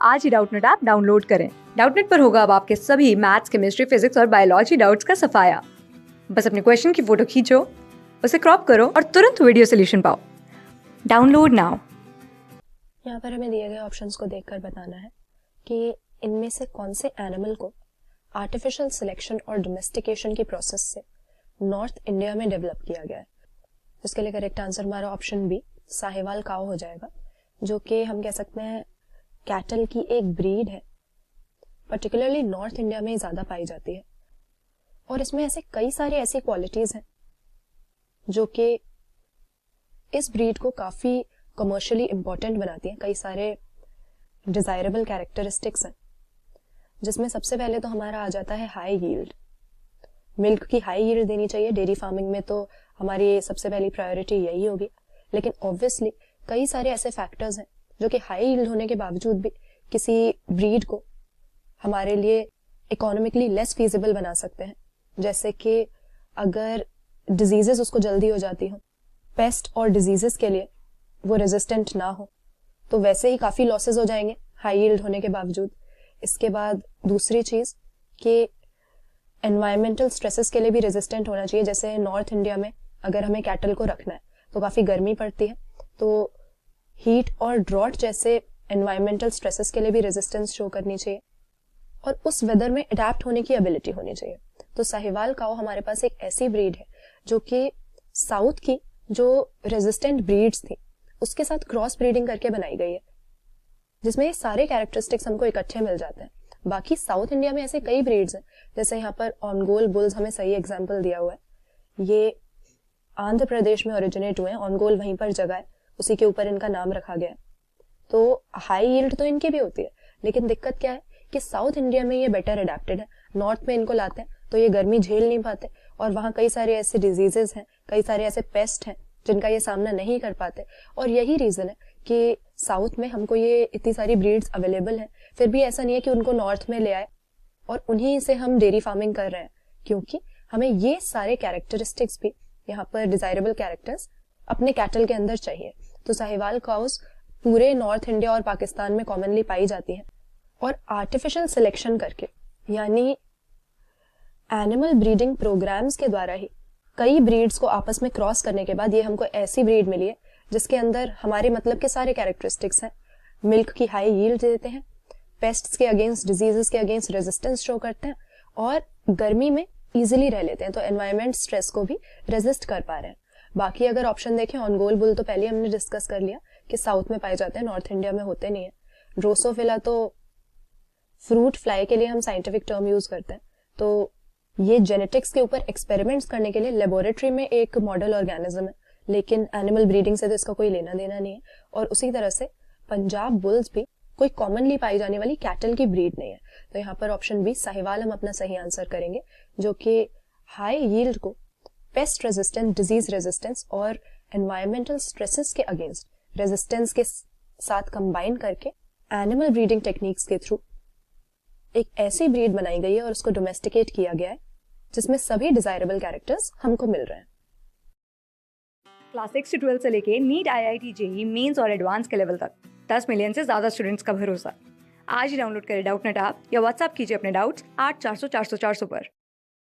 आज ही Doubtnut app download करें। Doubtnut पर होगा अब आपके सभी मैथ्स, केमिस्ट्री, फिजिक्स और बायोलॉजी डाउट्स का सफाया। बस अपने क्वेश्चन की फोटो खींचो, उसे क्रॉप करो और तुरंत वीडियो सोल्यूशन पाओ। Download now. यहाँ पर हमें दिए गए ऑप्शंस को देखकर बताना है कि इनमें से कौन से एनिमल को आर्टिफिशियल सिलेक्शन और डोमेस्टिकेशन की प्रोसेस से नॉर्थ इंडिया में डेवलप किया गया है। इसके लिए करेक्ट आंसर हमारा ऑप्शन बी साहिवाल काऊ हो जाएगा, जो कि हम कह सकते हैं कैटल की एक ब्रीड है, पर्टिकुलरली नॉर्थ इंडिया में ज्यादा पाई जाती है। और इसमें ऐसे कई सारी ऐसी क्वालिटीज हैं जो कि इस ब्रीड को काफी कमर्शियली इंपॉर्टेंट बनाती हैं। कई सारे डिजायरेबल कैरेक्टरिस्टिक्स हैं, जिसमें सबसे पहले तो हमारा आ जाता है हाई यील्ड। मिल्क की हाई यील्ड देनी चाहिए। डेयरी फार्मिंग में तो हमारी सबसे पहली प्रायोरिटी यही होगी, लेकिन ऑब्वियसली कई सारे ऐसे फैक्टर्स हैं जो कि हाई यील्ड होने के बावजूद भी किसी ब्रीड को हमारे लिए इकोनॉमिकली लेस फीजिबल बना सकते हैं। जैसे कि अगर डिजीजेस उसको जल्दी हो जाती हो, पेस्ट और डिजीजेस के लिए वो रेजिस्टेंट ना हो, तो वैसे ही काफी लॉसेस हो जाएंगे हाई यील्ड होने के बावजूद। इसके बाद दूसरी चीज कि एनवायरमेंटल स्ट्रेसेस के लिए भी रेजिस्टेंट होना चाहिए। जैसे नॉर्थ इंडिया में अगर हमें कैटल को रखना है तो काफी गर्मी पड़ती है, तो हीट और ड्रॉट जैसे एनवायरमेंटल स्ट्रेसेस के लिए भी रेजिस्टेंस शो करनी चाहिए और उस वेदर में अडेप्ट होने की एबिलिटी होनी चाहिए। तो साहिवाल काऊ हमारे पास एक ऐसी ब्रीड है जो कि साउथ की जो रेजिस्टेंट ब्रीड्स थी उसके साथ क्रॉस ब्रीडिंग करके बनाई गई है, जिसमें ये सारे कैरेक्टरिस्टिक्स हमको इकट्ठे मिल जाते हैं। बाकी साउथ इंडिया में ऐसे कई ब्रीड्स हैं, जैसे यहाँ पर ऑनगोल बुल्स हमें सही एग्जाम्पल दिया हुआ है। ये आंध्र प्रदेश में ओरिजिनेट हुए हैं, ऑनगोल वहीं पर जगह है, उसी के ऊपर इनका नाम रखा गया है। तो हाई यील्ड तो इनकी भी होती है, लेकिन दिक्कत क्या है कि साउथ इंडिया में ये बेटर अडेप्टेड है। नॉर्थ में इनको लाते हैं तो ये गर्मी झेल नहीं पाते और वहाँ कई सारे ऐसे डिजीजेस हैं, कई सारे ऐसे पेस्ट हैं जिनका ये सामना नहीं कर पाते। और यही रीजन है कि साउथ में हमको ये इतनी सारी ब्रीड्स अवेलेबल हैं, फिर भी ऐसा नहीं है कि उनको नॉर्थ में ले आए और उन्हीं से हम डेयरी फार्मिंग कर रहे हैं, क्योंकि हमें ये सारे कैरेक्टरिस्टिक्स भी यहाँ पर डिजायरेबल कैरेक्टर्स अपने कैटल के अंदर चाहिए। तो साहिवाल काउस पूरे नॉर्थ इंडिया और पाकिस्तान में कॉमनली पाई जाती है और आर्टिफिशियल सिलेक्शन करके, यानी एनिमल ब्रीडिंग प्रोग्राम्स के द्वारा ही कई ब्रीड्स को आपस में क्रॉस करने के बाद ये हमको ऐसी ब्रीड मिली है जिसके अंदर हमारे मतलब के सारे कैरेक्टरिस्टिक्स हैं। मिल्क की हाई यील्ड देते हैं, पेस्ट्स के अगेंस्ट, डिजीजेस के अगेंस्ट रेजिस्टेंस शो करते हैं और गर्मी में इजिली रह लेते हैं, तो एनवायरमेंट स्ट्रेस को भी रेजिस्ट कर पा रहे हैं। बाकी अगर ऑप्शन देखें, ऑनगोल बुल तो पहले हमने डिस्कस कर लिया कि साउथ में पाए जाते हैं, नॉर्थ इंडिया में होते नहीं है। ड्रोसोफिला तो फ्रूट फ्लाई के लिए हम साइंटिफिक टर्म यूज करते हैं, तो ये जेनेटिक्स के ऊपर एक्सपेरिमेंट्स करने के लिए लेबोरेटरी में एक मॉडल ऑर्गेनिज्म है, लेकिन एनिमल ब्रीडिंग से तो इसका कोई लेना देना नहीं है। और उसी तरह से पंजाब बुल्स भी कोई कॉमनली पाई जाने वाली कैटल की ब्रीड नहीं है। तो यहाँ पर ऑप्शन बी साहिवाल हम अपना सही आंसर करेंगे, जो कि हाई यील्ड को पेस्ट रेजिस्टेंस, डिजीज रेजिस्टेंस और एनवायरमेंटल स्ट्रेसेस के अगेंस्ट रेजिस्टेंस के साथ कंबाइन करके एनिमल ब्रीडिंग टेक्निक्स के थ्रू एक ऐसी ब्रीड बनाई गई है और उसको डोमेस्टिकेट किया गया है जिसमें सभी डिजायरेबल कैरेक्टर्स हमको मिल रहे हैं। क्लास 6 से 12 से लेके नीट, IIT, JEE मेंस और एडवांस के लेवल तक 10 मिलियन से ज्यादा स्टूडेंट्स का भरोसा। आज ही डाउनलोड करें डाउटनेट ऐप या व्हाट्सएप कीजिए अपने डाउट्स 8400 400 400 पर।